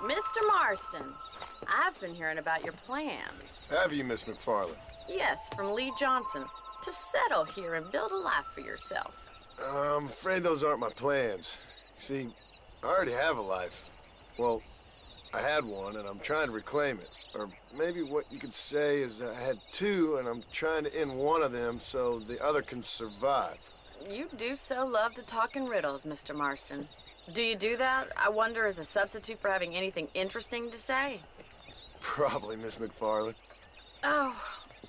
Mr. Marston, I've been hearing about your plans. Have you, Miss McFarland? Yes, from Lee Johnson, to settle here and build a life for yourself. I'm afraid those aren't my plans. See, I already have a life. Well, I had one, and I'm trying to reclaim it. Or maybe what you could say is I had two, and I'm trying to end one of them so the other can survive. You do so love to talk in riddles, Mr. Marston. Do you do that, I wonder, as a substitute for having anything interesting to say? Probably, Miss McFarland. Oh,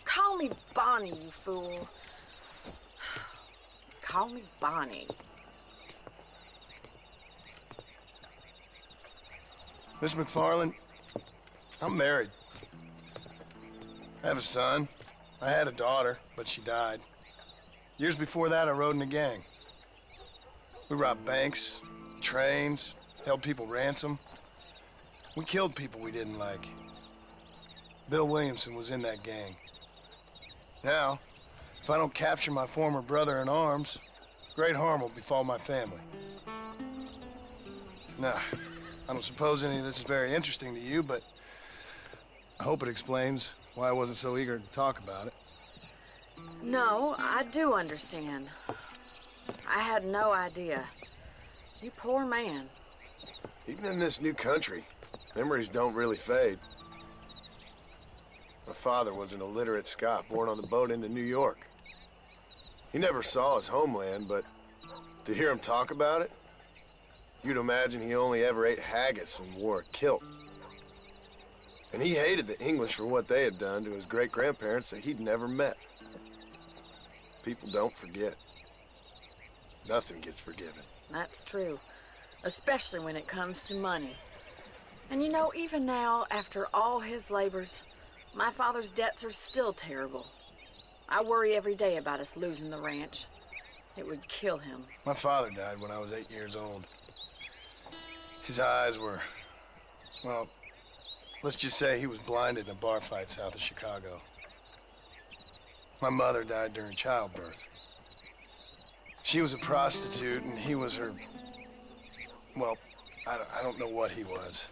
call me Bonnie, you fool. Call me Bonnie. Miss McFarland, I'm married. I have a son. I had a daughter, but she died. Years before that, I rode in a gang. We robbed banks, trains, held people ransom. We killed people we didn't like. Bill Williamson was in that gang. Now, if I don't capture my former brother in arms, great harm will befall my family. Now, I don't suppose any of this is very interesting to you, but I hope it explains why I wasn't so eager to talk about it. No, I do understand. I had no idea. You poor man. Even in this new country, memories don't really fade. My father was an illiterate Scot born on the boat into New York. He never saw his homeland, but to hear him talk about it, you'd imagine he only ever ate haggis and wore a kilt. And he hated the English for what they had done to his great-grandparents that he'd never met. People don't forget. Nothing gets forgiven. That's true, especially when it comes to money. And you know, even now, after all his labors, my father's debts are still terrible. I worry every day about us losing the ranch. It would kill him. My father died when I was 8 years old. His eyes were, well, let's just say he was blinded in a bar fight south of Chicago. My mother died during childbirth. She was a prostitute, and he was her, well, I don't know what he was.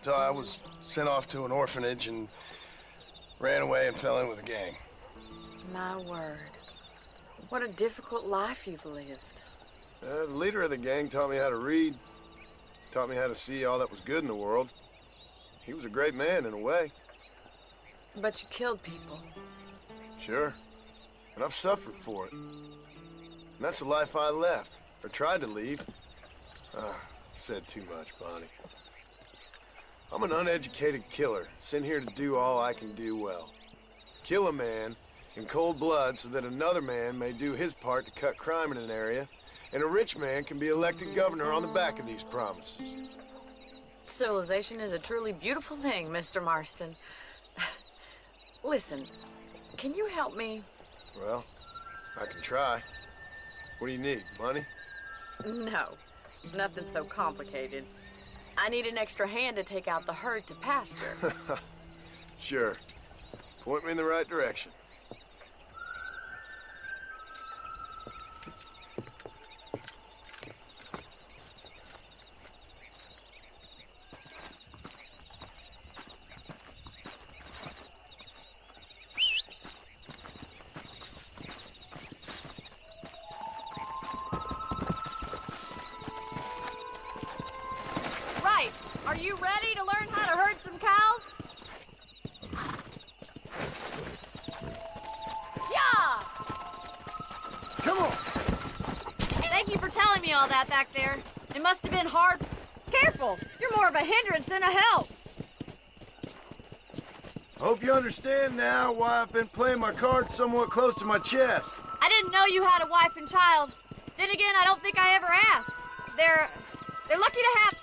So I was sent off to an orphanage and ran away and fell in with a gang. My word. What a difficult life you've lived. The leader of the gang taught me how to read, taught me how to see all that was good in the world. He was a great man in a way. But you killed people. Sure. And I've suffered for it. And that's the life I left, or tried to leave. Said too much, Bonnie. I'm an uneducated killer, sent here to do all I can do well. Kill a man in cold blood so that another man may do his part to cut crime in an area, and a rich man can be elected governor on the back of these promises. Civilization is a truly beautiful thing, Mr. Marston. Listen, can you help me? Well, I can try. What do you need, money? No, nothing so complicated. I need an extra hand to take out the herd to pasture. Sure. Point me in the right direction. Right. Are you ready to learn how to herd some cows? Yeah! Come on! Thank you for telling me all that back there. It must have been hard. Careful! You're more of a hindrance than a help. I hope you understand now why I've been playing my cards somewhat close to my chest. I didn't know you had a wife and child. Then again, I don't think I ever asked. They're lucky to have...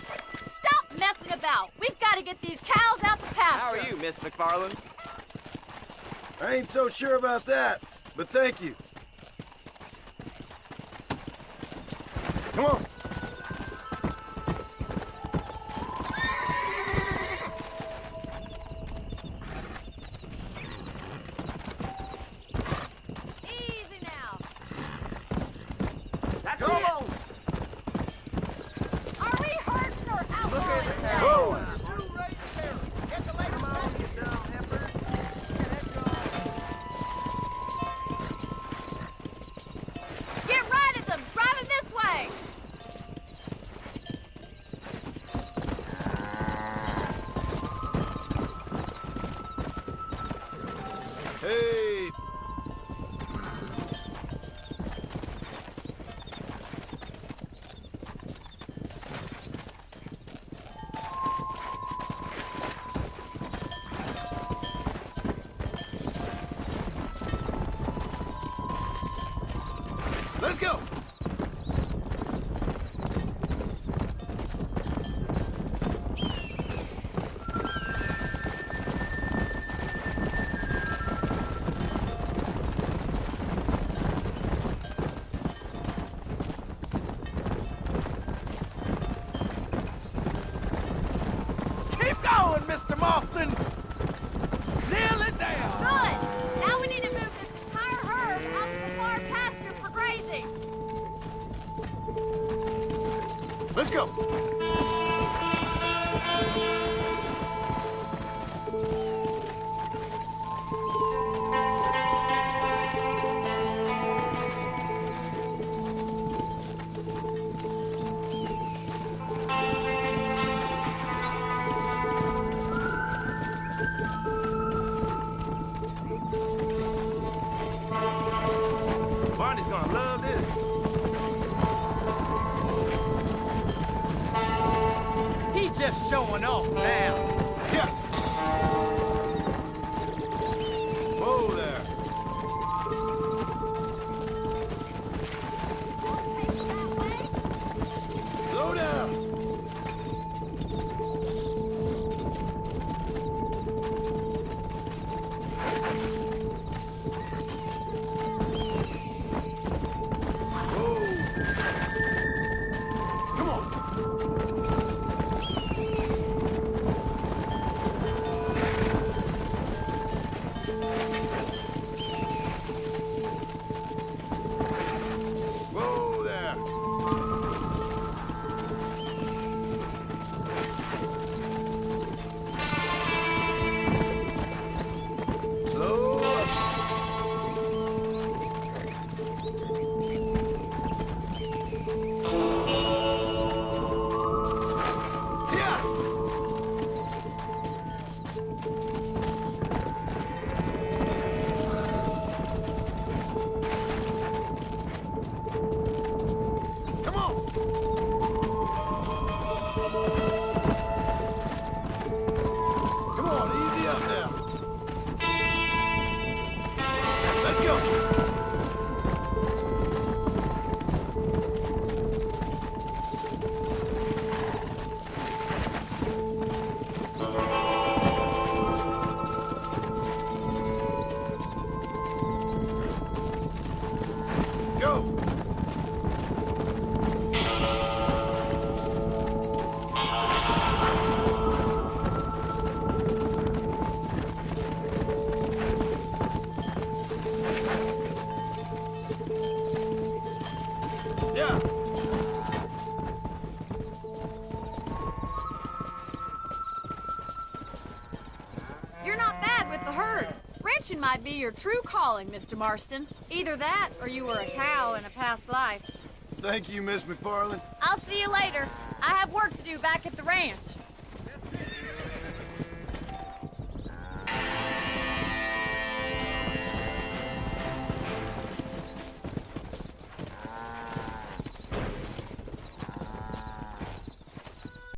Stop messing about. We've got to get these cows out to pasture. How are you, Miss McFarland? I ain't so sure about that, but thank you. Come on. Easy now. That's Come it. on. Are we herding or outlaws? Mr. Marston! Nail it down! Good! Now we need to move this entire herd out to the far pasture for grazing. Let's go. Barney's gonna love this. He's just showing off now. Yeah. Whoa there. Slow down. Come on. Whoa there. Slow up. Yeah. Come on. Come on, easy up now. Let's go. Go. Yeah. You're not bad with the herd. Ranching might be your true calling, Mr. Marston. Either that, or you were a cow in a past life. Thank you, Miss McFarland. I'll see you later. I have work to do back at the ranch.